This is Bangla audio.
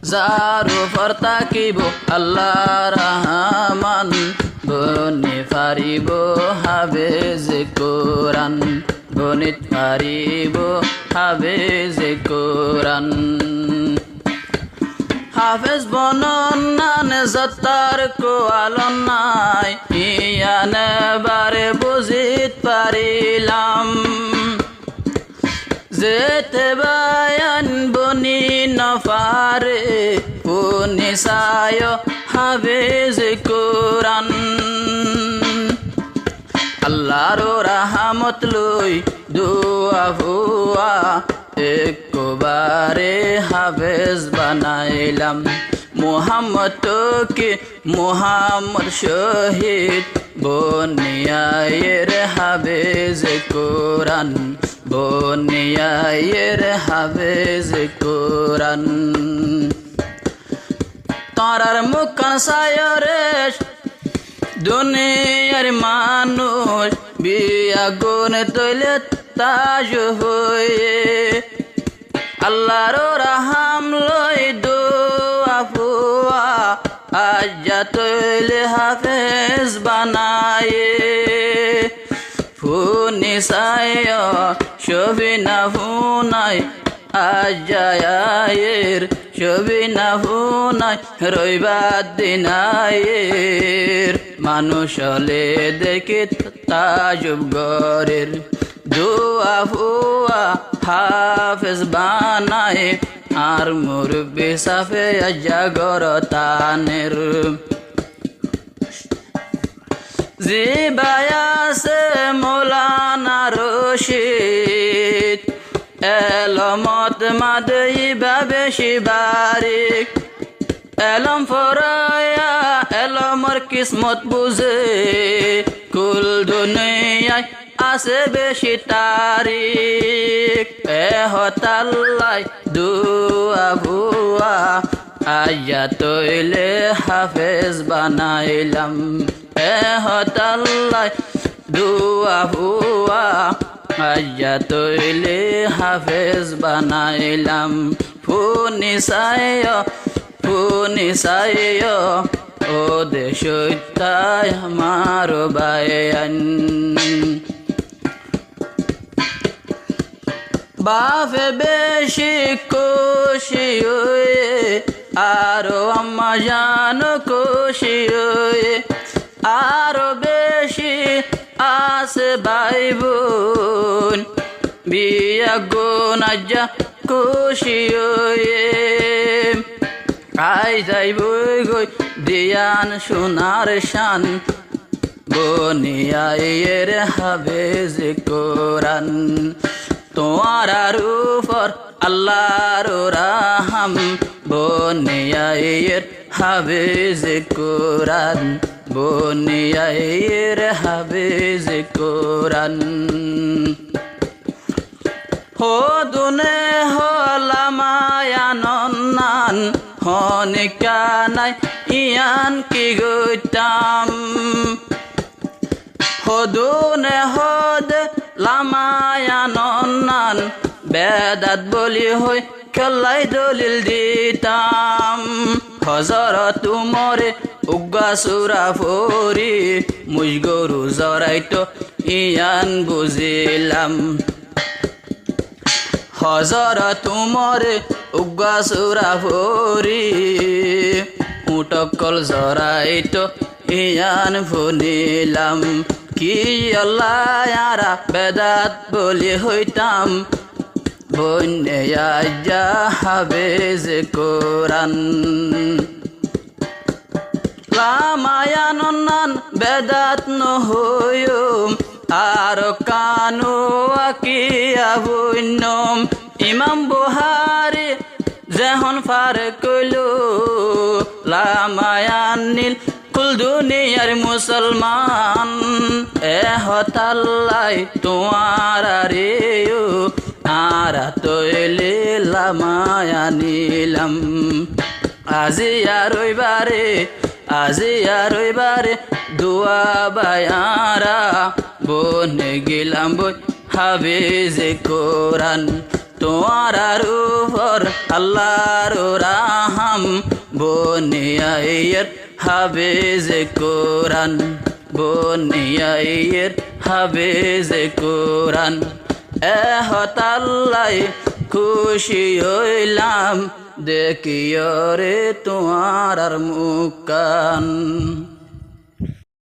যার উপর তাকিব আল্লাহ রহমান বনি পারিব হাফেজ কোরআন বনিত পারিব হাফেজ কোরআন হাফেজ বনন্নান যতার কোয়ালন নাই ইয়ানে বারে বুঝিত পারিলাম যেতে বায়ান বনি নফারে পুনি সায় হাফেজ কোরআন আল্লাহর রহমত লই দুয়া ভুয়া একবারে হাফেজ বানাইলাম মুহাম্মদকে মুহাম্মদ শহীদ বনিয়ায়ের হাফেজ কোরআন বনিয়ায়ের হাফেজ কোরআন তারার মুখান সায়রে দুনিয়ার মানুষ বিয়াগুন তৈলে তাজ হয়ে আল্লাহর রহম লই দুয়া ফুয়া আজ্জা তৈলে হাফেজ বানায়ে ফুনি সায় ছবি না ফুনাই আজায়ের ছবি না ফুনাই রইবার দিন আয়ের মানুষ হলে দেখে তাজব গরের দুয়া ফুয়া হাফেজ বানায় আর মুরব্বি সাফে জাগরতানের জিবায়াসে মৌলানা রশিদ এলমত মাদইবা বেশি বারিক এলম ফরায়া এলমর কিসমত বুঝে কুল দুনিয়ায় আছে বেশি তারিক হতাল্লাই দুয়া ভুয়া আয়া তৈলে হাফেজ বানাইলাম হতাল্লাই দুয়া ভুয়া আয়া তৈলে হাফেজ বানাইলাম ফুনি সায় ও দেশতায় আমার বায়ান বাফে বেশি খুশি হয়ে আরো আম্মা জান খুশি হয়ে আরো বেশি আসে ভাই বোন বিয়া গুণ আজ্জা খুশি হয়ে আই যাইব গই দিয়ান সোনার শান বনিয়ায়ের হাফেজ কোরআন তোমার উপর আল্লাহর রহম বনিয়ায়ের হাফেজ কোরআন বনিয়ায়ের হাফেজ কোরআন হো দুনে হলামায়ানন্নান হনিকানাই ইয়ান কি গইতাম হদুনে হদ লামায়ানন্নান বেদাত বলি হই খেলাই দলিল দিতাম হজরত উমরে উগ্গা সুরা ফরি মুজ গরু জরাইতো ইয়ান বুঝিলাম হজরত উমরে উগ্গা সুরা ফরি উটকল জরাইতো ইয়ান ভুনিলাম কি আল্লাহ বেদাত বলি হইতাম বন্যা হাফেজ কোরআন লামায়ানন্নান বেদাত নহয়ো আর কানো আকিয়া বন্যম ইমাম বুহারি যেহন ফার কইলো লামায়ানিল কুল দুনিয়ার মুসলমান হতাল্লাই তোমার রেও আরা তৈলে লামায়ানিলাম আজি আর রইবারে দুয়া বায়ারা বনে গেলাম বই হাফেজ কোরআন তোমার উপর আল্লাহর রাহা হইলাম বনিয়াইয়ের হাফেজে কোরআন বনিয়াইয়ের হাফেজে কোরআন এহতাল্লাই খুশি হইলাম দেখিও রে তোমার আর মুকান